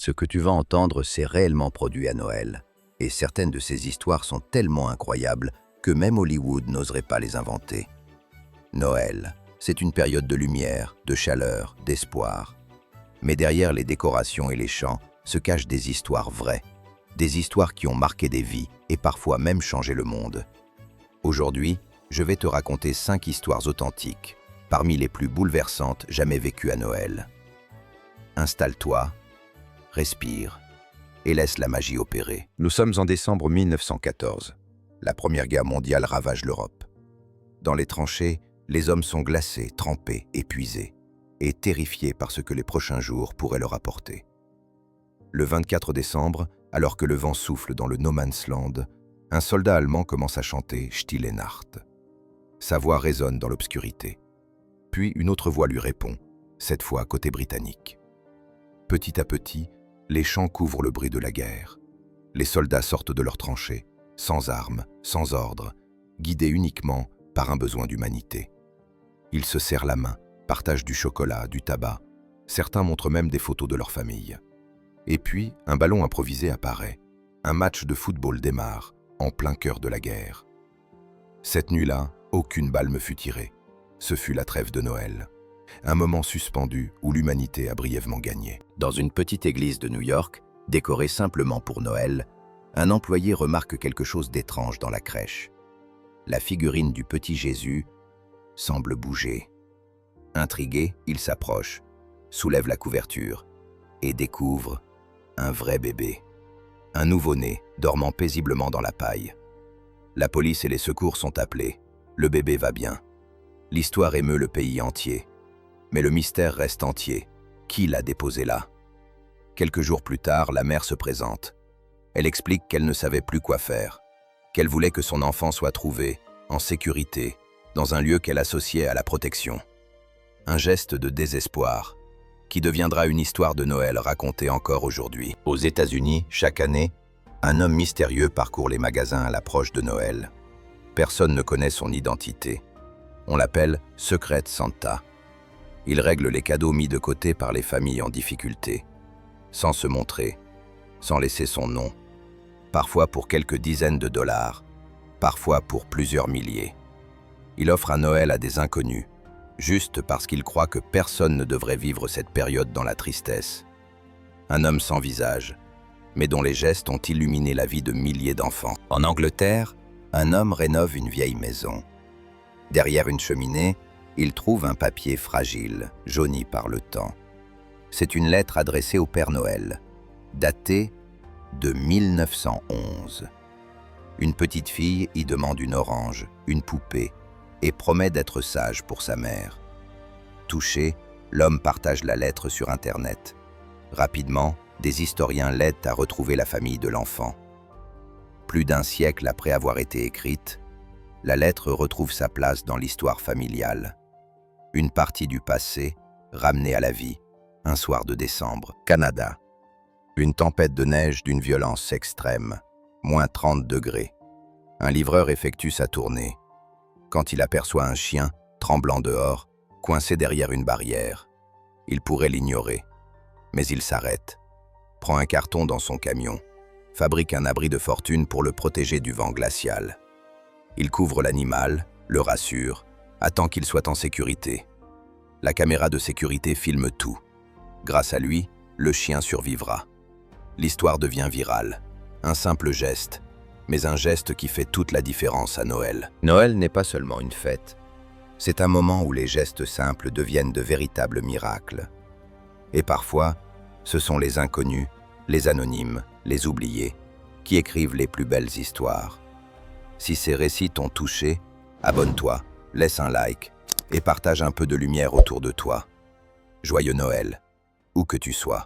Ce que tu vas entendre s'est réellement produit à Noël. Et certaines de ces histoires sont tellement incroyables que même Hollywood n'oserait pas les inventer. Noël, c'est une période de lumière, de chaleur, d'espoir. Mais derrière les décorations et les chants se cachent des histoires vraies. Des histoires qui ont marqué des vies et parfois même changé le monde. Aujourd'hui, je vais te raconter 5 histoires authentiques, parmi les plus bouleversantes jamais vécues à Noël. Installe-toi, respire et laisse la magie opérer. Nous sommes en décembre 1914. La Première Guerre mondiale ravage l'Europe. Dans les tranchées, les hommes sont glacés, trempés, épuisés et terrifiés par ce que les prochains jours pourraient leur apporter. Le 24 décembre, alors que le vent souffle dans le No Man's Land, un soldat allemand commence à chanter Stille Nacht. Sa voix résonne dans l'obscurité. Puis une autre voix lui répond, cette fois côté britannique. Petit à petit, les chants couvrent le bruit de la guerre. Les soldats sortent de leurs tranchées, sans armes, sans ordre, guidés uniquement par un besoin d'humanité. Ils se serrent la main, partagent du chocolat, du tabac. Certains montrent même des photos de leur famille. Et puis, un ballon improvisé apparaît. Un match de football démarre, en plein cœur de la guerre. Cette nuit-là, aucune balle ne fut tirée. Ce fut la trêve de Noël. Un moment suspendu où l'humanité a brièvement gagné. Dans une petite église de New York, décorée simplement pour Noël, un employé remarque quelque chose d'étrange dans la crèche. La figurine du petit Jésus semble bouger. Intrigué, il s'approche, soulève la couverture et découvre un vrai bébé. Un nouveau-né dormant paisiblement dans la paille. La police et les secours sont appelés. Le bébé va bien. L'histoire émeut le pays entier. Mais le mystère reste entier. Qui l'a déposé là? Quelques jours plus tard, la mère se présente. Elle explique qu'elle ne savait plus quoi faire, qu'elle voulait que son enfant soit trouvé, en sécurité, dans un lieu qu'elle associait à la protection. Un geste de désespoir, qui deviendra une histoire de Noël racontée encore aujourd'hui. Aux États-Unis, chaque année, un homme mystérieux parcourt les magasins à l'approche de Noël. Personne ne connaît son identité. On l'appelle « Secret Santa ». Il règle les cadeaux mis de côté par les familles en difficulté, sans se montrer, sans laisser son nom, parfois pour quelques dizaines de dollars, parfois pour plusieurs milliers. Il offre un Noël à des inconnus, juste parce qu'il croit que personne ne devrait vivre cette période dans la tristesse. Un homme sans visage, mais dont les gestes ont illuminé la vie de milliers d'enfants. En Angleterre, un homme rénove une vieille maison. Derrière une cheminée, il trouve un papier fragile, jauni par le temps. C'est une lettre adressée au Père Noël, datée de 1911. Une petite fille y demande une orange, une poupée, et promet d'être sage pour sa mère. Touché, l'homme partage la lettre sur Internet. Rapidement, des historiens l'aident à retrouver la famille de l'enfant. Plus d'un siècle après avoir été écrite, la lettre retrouve sa place dans l'histoire familiale. Une partie du passé, ramenée à la vie, un soir de décembre. Canada. Une tempête de neige d'une violence extrême, moins 30 degrés. Un livreur effectue sa tournée. Quand il aperçoit un chien, tremblant dehors, coincé derrière une barrière. Il pourrait l'ignorer, mais il s'arrête, prend un carton dans son camion, fabrique un abri de fortune pour le protéger du vent glacial. Il couvre l'animal, le rassure, attend qu'il soit en sécurité. La caméra de sécurité filme tout. Grâce à lui, le chien survivra. L'histoire devient virale. Un simple geste, mais un geste qui fait toute la différence à Noël. Noël n'est pas seulement une fête. C'est un moment où les gestes simples deviennent de véritables miracles. Et parfois, ce sont les inconnus, les anonymes, les oubliés, qui écrivent les plus belles histoires. Si ces récits t'ont touché, abonne-toi, laisse un like et partage un peu de lumière autour de toi. Joyeux Noël, où que tu sois.